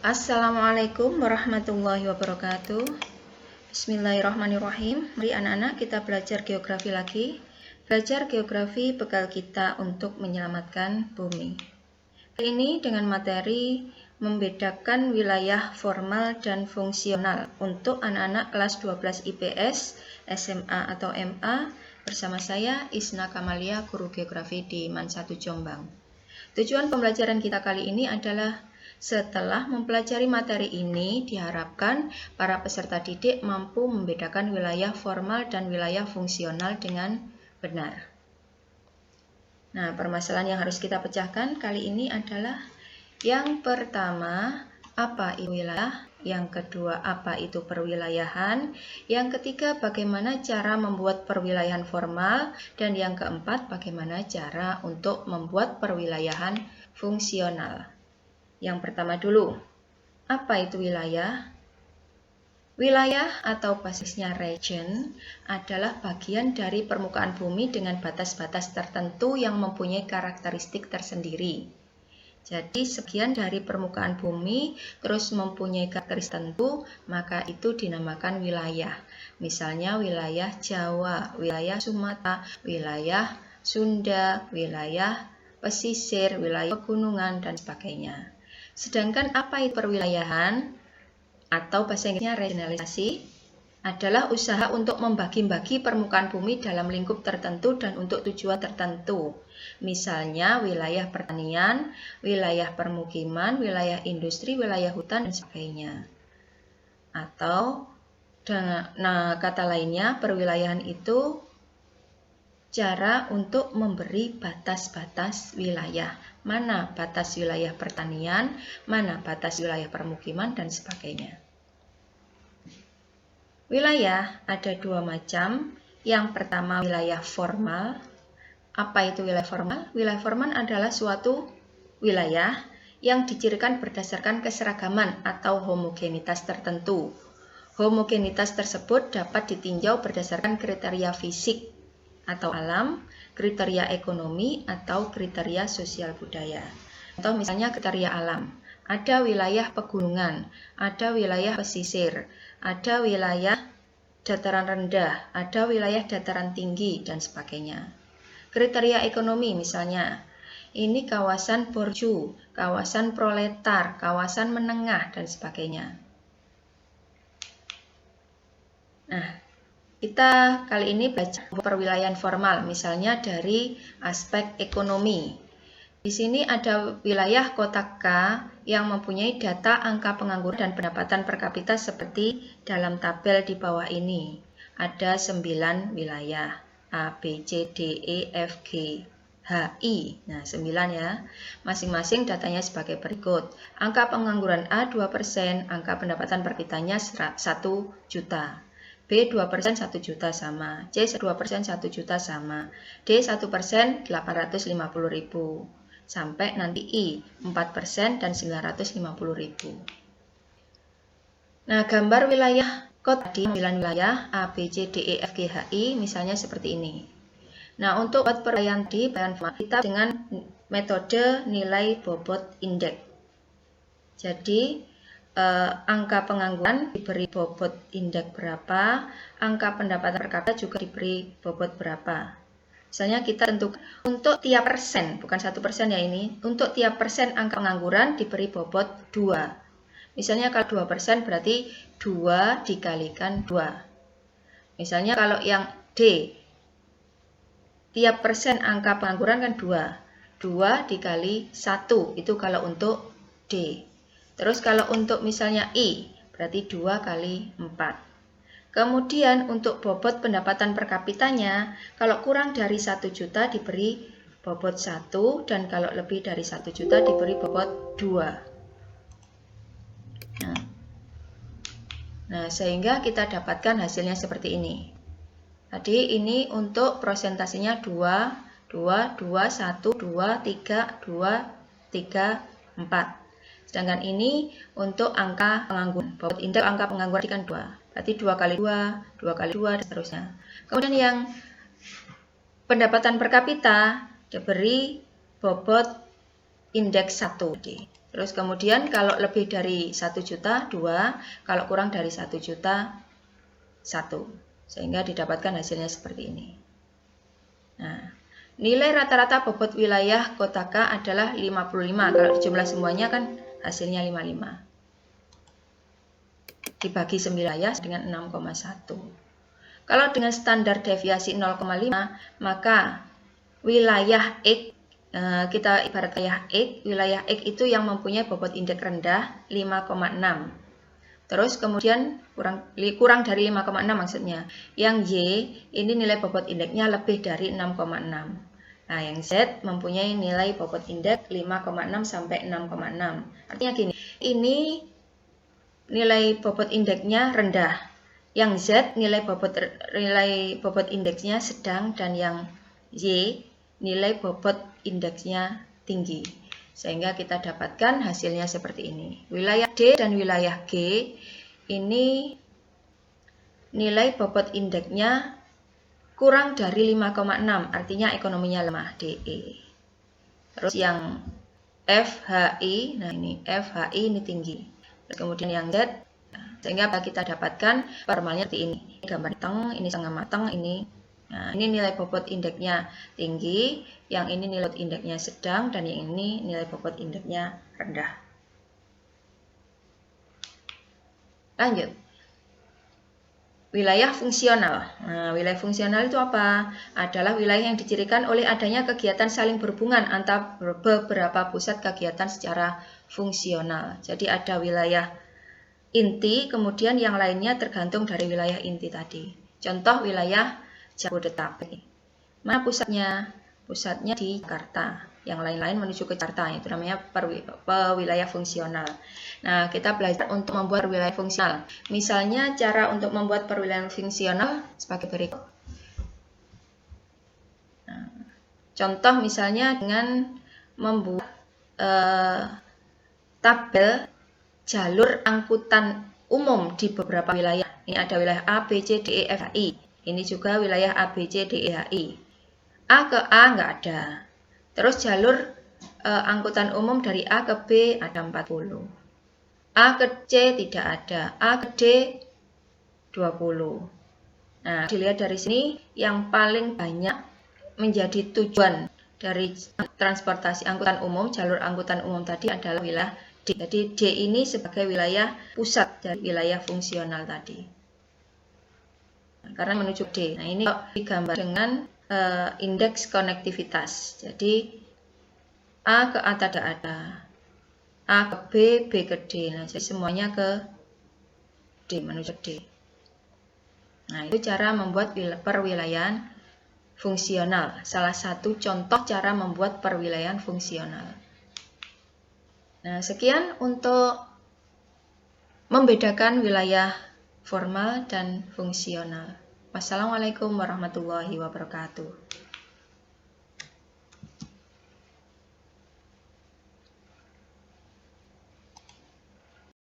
Assalamualaikum warahmatullahi wabarakatuh. Bismillahirrahmanirrahim. Mari anak-anak kita belajar geografi lagi. Belajar geografi bekal kita untuk menyelamatkan bumi. Kali ini dengan materi membedakan wilayah formal dan fungsional untuk anak-anak kelas 12 IPS, SMA atau MA bersama saya Isna Kamalia, guru geografi di MAN 1 Jombang. Tujuan pembelajaran kita kali ini adalah setelah mempelajari materi ini, diharapkan para peserta didik mampu membedakan wilayah formal dan wilayah fungsional dengan benar. Nah, permasalahan yang harus kita pecahkan kali ini adalah yang pertama, apa itu wilayah? Yang kedua, apa itu perwilayahan? Yang ketiga, bagaimana cara membuat perwilayahan formal? Dan yang keempat, bagaimana cara untuk membuat perwilayahan fungsional? Yang pertama dulu, apa itu wilayah? Wilayah atau basisnya region adalah bagian dari permukaan bumi dengan batas-batas tertentu yang mempunyai karakteristik tersendiri. Jadi sebagian dari permukaan bumi terus mempunyai karakteristik tertentu, maka itu dinamakan wilayah. Misalnya wilayah Jawa, wilayah Sumatera, wilayah Sunda, wilayah pesisir, wilayah pegunungan, dan sebagainya. Sedangkan apa itu perwilayahan atau bahasa Inggrisnya regionalisasi adalah usaha untuk membagi-bagi permukaan bumi dalam lingkup tertentu dan untuk tujuan tertentu. Misalnya wilayah pertanian, wilayah permukiman, wilayah industri, wilayah hutan, dan sebagainya. Atau dengan kata lainnya, perwilayahan itu cara untuk memberi batas-batas wilayah. Mana batas wilayah pertanian, mana batas wilayah permukiman, dan sebagainya. Wilayah ada dua macam. Yang pertama wilayah formal. Apa itu wilayah formal? Wilayah formal adalah suatu wilayah yang dicirikan berdasarkan keseragaman atau homogenitas tertentu. Homogenitas tersebut dapat ditinjau berdasarkan kriteria fisik atau alam, kriteria ekonomi, atau kriteria sosial budaya. Atau misalnya kriteria alam, ada wilayah pegunungan, ada wilayah pesisir, ada wilayah dataran rendah, ada wilayah dataran tinggi, dan sebagainya. Kriteria ekonomi misalnya, ini kawasan borju, kawasan proletar, kawasan menengah, dan sebagainya. Nah, kita kali ini belajar perwilayahan formal, misalnya dari aspek ekonomi. Di sini ada wilayah kota K yang mempunyai data angka pengangguran dan pendapatan per kapita seperti dalam tabel di bawah ini. Ada 9 wilayah, A, B, C, D, E, F, G, H, I. Nah, 9 ya. Masing-masing datanya sebagai berikut. Angka pengangguran A 2%, angka pendapatan per kapitanya 1 juta. B 2% 1 juta sama, C 2% 1 juta sama, D 1% 850.000, sampai nanti I 4% dan 950.000. Nah, gambar wilayah kota di 9 wilayah A, B, C, D, E, F, G, H, I misalnya seperti ini. Nah, untuk buat perwilayahan di bayan kita dengan metode nilai bobot indeks. Jadi angka pengangguran diberi bobot indeks berapa, angka pendapatan per kapita juga diberi bobot berapa. Misalnya kita tentukan untuk tiap persen, bukan 1% ya ini, untuk tiap persen angka pengangguran diberi bobot 2. Misalnya kalau 2% berarti 2 dikalikan 2. Misalnya kalau yang D, tiap persen angka pengangguran kan 2. 2 dikali 1, itu kalau untuk D. Terus kalau untuk misalnya I, berarti 2 kali 4. Kemudian untuk bobot pendapatan per kapitanya, kalau kurang dari 1 juta diberi bobot 1, dan kalau lebih dari 1 juta diberi bobot 2. Nah, sehingga kita dapatkan hasilnya seperti ini. Tadi ini untuk prosentasinya 2, 2, 2, 1, 2, 3, 2, 3, 4. Sedangkan ini untuk angka pengangguran. Bobot indeks angka pengangguran kan 2. Berarti 2 kali 2, 2 kali 2, dan seterusnya. Kemudian yang pendapatan per kapita diberi bobot indeks 1. Terus kemudian kalau lebih dari 1 juta, 2. Kalau kurang dari 1 juta, 1. Sehingga didapatkan hasilnya seperti ini. Nah, nilai rata-rata bobot wilayah kota K adalah 55. Kalau dijumlah semuanya kan hasilnya 55. Dibagi 9 wilayah dengan 6,1. Kalau dengan standar deviasi 0,5, maka wilayah X, kita ibarat wilayah X itu yang mempunyai bobot indeks rendah 5,6. Terus kemudian kurang dari 5,6 maksudnya. Yang Y ini nilai bobot indeksnya lebih dari 6,6. Nah, yang Z mempunyai nilai bobot indeks 5,6 sampai 6,6. Artinya gini, ini nilai bobot indeksnya rendah. Yang Z nilai bobot indeksnya sedang, dan yang Y nilai bobot indeksnya tinggi. Sehingga kita dapatkan hasilnya seperti ini. Wilayah D dan wilayah G ini nilai bobot indeksnya kurang dari 5,6, artinya ekonominya lemah, DE. Terus yang FHI, nah ini FHI ini tinggi. Kemudian yang Z, sehingga kita dapatkan formalnya seperti ini. Ini gambar matang, ini setengah matang, ini. Nah, ini nilai bobot indeksnya tinggi, yang ini nilai bobot indeksnya sedang, dan yang ini nilai bobot indeksnya rendah. Lanjut. Wilayah fungsional. Nah, wilayah fungsional itu apa? Adalah wilayah yang dicirikan oleh adanya kegiatan saling berhubungan antara beberapa pusat kegiatan secara fungsional. Jadi ada wilayah inti, kemudian yang lainnya tergantung dari wilayah inti tadi. Contoh wilayah Jabodetabek. Mana pusatnya? Pusatnya di Jakarta. Yang lain-lain menuju ke Jakarta. Itu namanya wilayah fungsional. Nah, kita belajar untuk membuat wilayah fungsional. Misalnya cara untuk membuat perwilayahan fungsional sebagai berikut. Nah, contoh misalnya dengan membuat tabel jalur angkutan umum di beberapa wilayah. Ini ada wilayah A, B, C, D, E, F, H, I. Ini juga wilayah A, B, C, D, E, H, I. A ke A nggak ada. Terus jalur angkutan umum dari A ke B ada 40. A ke C tidak ada. A ke D 20. Nah, dilihat dari sini yang paling banyak menjadi tujuan dari transportasi angkutan umum, jalur angkutan umum tadi adalah wilayah D. Jadi D ini sebagai wilayah pusat dari wilayah fungsional tadi. Karena menuju D. Nah, ini digambar dengan indeks konektivitas. Jadi A ke A tidak ada, A ke B, B ke D. Nah, jadi semuanya ke D, menuju D. Nah, itu cara membuat perwilayahan fungsional. Salah satu contoh cara membuat perwilayahan fungsional. Nah, sekian untuk membedakan wilayah formal dan fungsional. Wassalamualaikum warahmatullahi wabarakatuh.